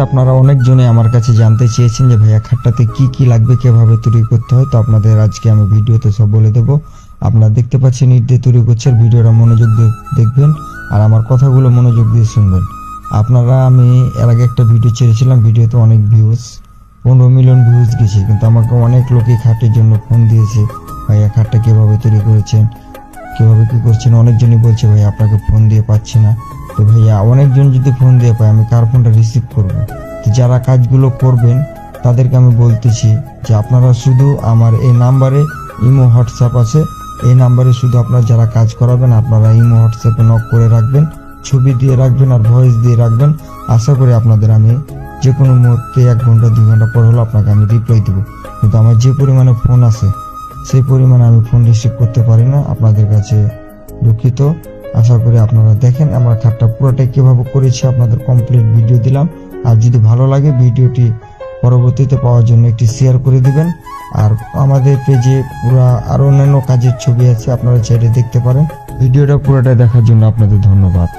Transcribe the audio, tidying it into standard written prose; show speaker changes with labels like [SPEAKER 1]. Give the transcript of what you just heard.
[SPEAKER 1] আপনারা অনেকজনে আমার কাছে জানতে চেয়েছেন যে ভাইয়া খাটটাতে কি কি লাগবে, কিভাবে তৈরি করতে হয়। তো আপনাদের আজকে আমি ভিডিওতে সব বলে দেবো। আপনারা দেখতে পাচ্ছেন ইট দিয়ে তৈরি করছে, ভিডিওটা মনোযোগ দিয়ে দেখবেন আর আমার কথাগুলো মনোযোগ দিয়ে শুনবেন। আমি এর আগে একটা ভিডিও ছেড়েছিলাম, ভিডিওতে অনেক ভিউজ, 15 মিলিয়ন ভিউজ গেছে, কিন্তু আমাকে অনেক লোকই খাটের জন্য ফোন দিয়েছে, ভাইয়া খাটটা কিভাবে তৈরি করেছেন, কিভাবে কি করছেন। অনেকজনই বলছে ভাই আপনাকে ফোন দিয়ে পাচ্ছি না। তো ভাইয়া অনেকজন যদি ফোন দিয়ে পায় আমি কার ফোনটা রিসিভ করব? তো যারা কাজগুলো করবেন তাদেরকে আমি বলতেছি যে আপনারা শুধু আমার এই নাম্বারে, ইমো হোয়াটসঅ্যাপ আছে, এই নাম্বারে শুধু আপনারা যারা কাজ করাবেন আপনারা ইমো হোয়াটসঅ্যাপে নক করে রাখবেন, ছবি দিয়ে রাখবেন আর ভয়েস দিয়ে রাখবেন। আশা করি আপনাদের আমি যে কোনো মুহূর্তে 1 ঘন্টা 2 ঘন্টা পর হলো আপনাকে আমি রিপ্লাই দেবো। কিন্তু আমার যে পরিমাণে ফোন আছে সেই পরিমাণে আমি ফোন রিসিভ করতে পারি না, আপনাদের কাছে দুঃখিত। আশা করি আপনারা দেখেন আমরা খাটটা পুরোটাই কিভাবে করেছি, আপনাদের কমপ্লিট ভিডিও দিলাম। আর যদি ভালো লাগে ভিডিওটি পরবর্তীতে পাওয়ার জন্য একটি শেয়ার করে দিবেন। আর আমাদের পেজে পুরো আরো অন্যান্য কাজের ছবি আছে, আপনারা চাইলে দেখতে পারেন। ভিডিওটা পুরোটাই দেখার জন্য আপনাদের ধন্যবাদ।